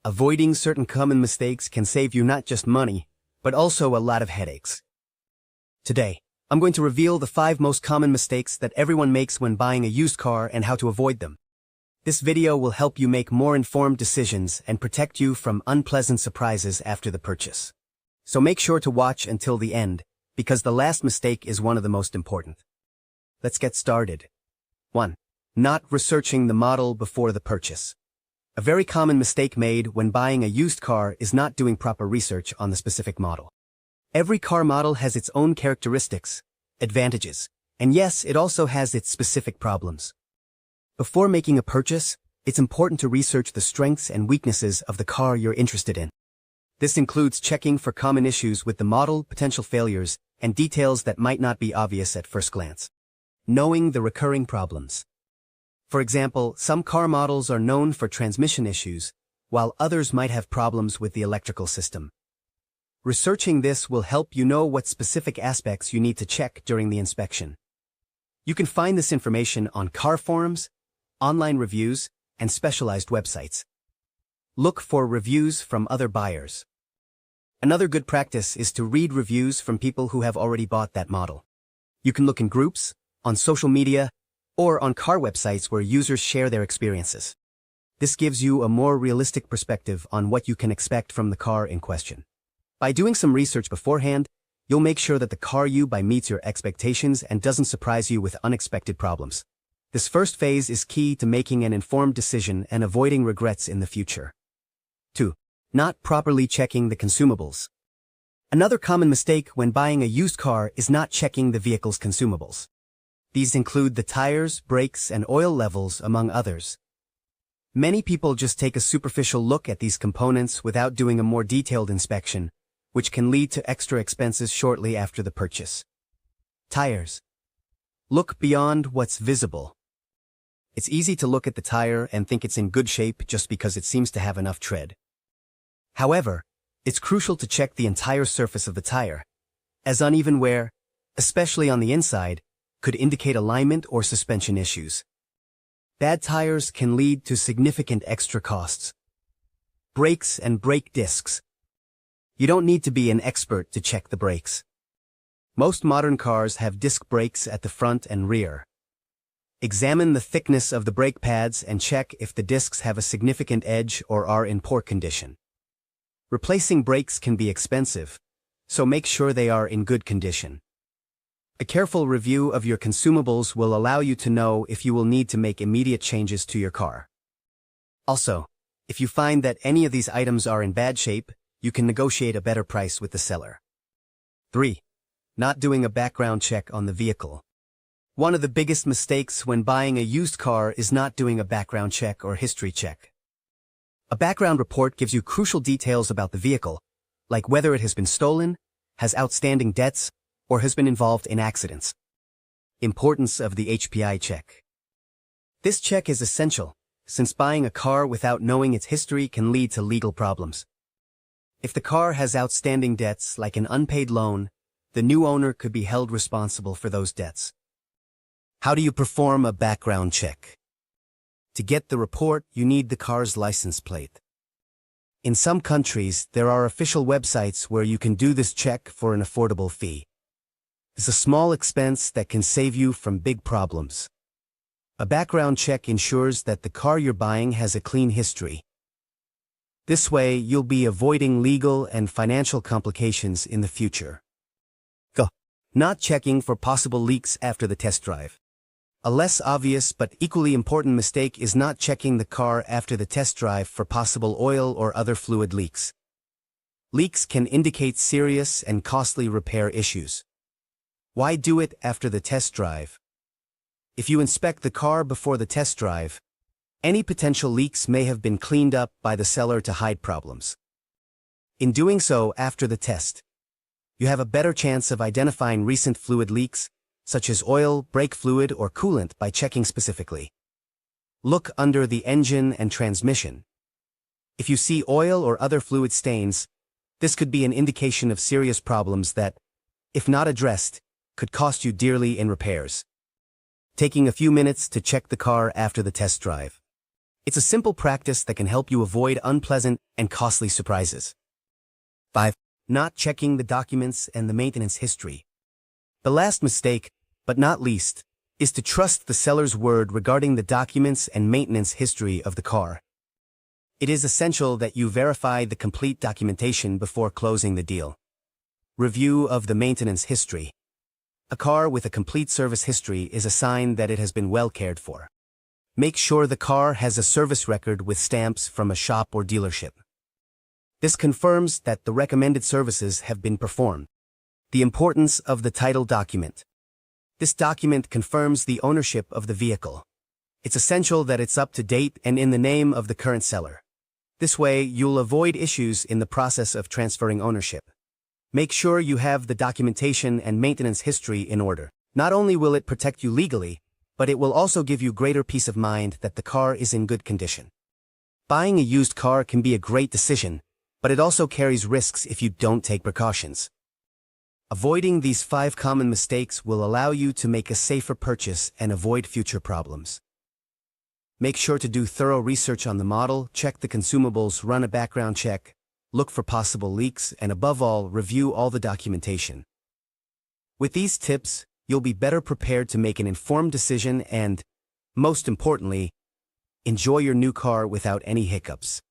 Avoiding certain common mistakes can save you not just money, but also a lot of headaches. Today, I'm going to reveal the 5 most common mistakes that everyone makes when buying a used car and how to avoid them. This video will help you make more informed decisions and protect you from unpleasant surprises after the purchase. So make sure to watch until the end, because the last mistake is one of the most important. Let's get started. 1. Not researching the model before the purchase. A very common mistake made when buying a used car is not doing proper research on the specific model. Every car model has its own characteristics, advantages, and yes, it also has its specific problems. Before making a purchase, it's important to research the strengths and weaknesses of the car you're interested in. This includes checking for common issues with the model, potential failures, and details that might not be obvious at first glance. Knowing the recurring problems. For example, some car models are known for transmission issues, while others might have problems with the electrical system. Researching this will help you know what specific aspects you need to check during the inspection. You can find this information on car forums, online reviews, and specialized websites. Look for reviews from other buyers. Another good practice is to read reviews from people who have already bought that model. You can look in groups, on social media, or on car websites where users share their experiences. This gives you a more realistic perspective on what you can expect from the car in question. By doing some research beforehand, you'll make sure that the car you buy meets your expectations and doesn't surprise you with unexpected problems. This first phase is key to making an informed decision and avoiding regrets in the future. 2. Not properly checking the consumables. Another common mistake when buying a used car is not checking the vehicle's consumables. These include the tires, brakes, and oil levels, among others. Many people just take a superficial look at these components without doing a more detailed inspection, which can lead to extra expenses shortly after the purchase. Tires. Look beyond what's visible. It's easy to look at the tire and think it's in good shape just because it seems to have enough tread. However, it's crucial to check the entire surface of the tire, as uneven wear, especially on the inside, could indicate alignment or suspension issues. Bad tires can lead to significant extra costs. Brakes and brake discs. You don't need to be an expert to check the brakes. Most modern cars have disc brakes at the front and rear. Examine the thickness of the brake pads and check if the discs have a significant edge or are in poor condition. Replacing brakes can be expensive, so make sure they are in good condition. A careful review of your consumables will allow you to know if you will need to make immediate changes to your car. Also, if you find that any of these items are in bad shape, you can negotiate a better price with the seller. 3. Not doing a background check on the vehicle. One of the biggest mistakes when buying a used car is not doing a background check or history check. A background report gives you crucial details about the vehicle, like whether it has been stolen, has outstanding debts, or has been involved in accidents. Importance of the HPI check. This check is essential, since buying a car without knowing its history can lead to legal problems. If the car has outstanding debts like an unpaid loan, the new owner could be held responsible for those debts. How do you perform a background check? To get the report, you need the car's license plate. In some countries, there are official websites where you can do this check for an affordable fee. It's a small expense that can save you from big problems. A background check ensures that the car you're buying has a clean history. This way, you'll be avoiding legal and financial complications in the future. Go. Not checking for possible leaks after the test drive. A less obvious but equally important mistake is not checking the car after the test drive for possible oil or other fluid leaks. Leaks can indicate serious and costly repair issues. Why do it after the test drive? If you inspect the car before the test drive, any potential leaks may have been cleaned up by the seller to hide problems. In doing so after the test, you have a better chance of identifying recent fluid leaks, such as oil, brake fluid, or coolant by checking specifically. Look under the engine and transmission. If you see oil or other fluid stains, this could be an indication of serious problems that, if not addressed, could cost you dearly in repairs. Taking a few minutes to check the car after the test drive. It's a simple practice that can help you avoid unpleasant and costly surprises. 5. Not checking the documents and the maintenance history. The last mistake, but not least, is to trust the seller's word regarding the documents and maintenance history of the car. It is essential that you verify the complete documentation before closing the deal. Review of the maintenance history. A car with a complete service history is a sign that it has been well cared for. Make sure the car has a service record with stamps from a shop or dealership. This confirms that the recommended services have been performed. The importance of the title document. This document confirms the ownership of the vehicle. It's essential that it's up to date and in the name of the current seller. This way, you'll avoid issues in the process of transferring ownership. Make sure you have the documentation and maintenance history in order. Not only will it protect you legally, but it will also give you greater peace of mind that the car is in good condition. Buying a used car can be a great decision, but it also carries risks if you don't take precautions. Avoiding these 5 common mistakes will allow you to make a safer purchase and avoid future problems. Make sure to do thorough research on the model, check the consumables, run a background check, look for possible leaks, and above all, review all the documentation. With these tips, you'll be better prepared to make an informed decision and, most importantly, enjoy your new car without any hiccups.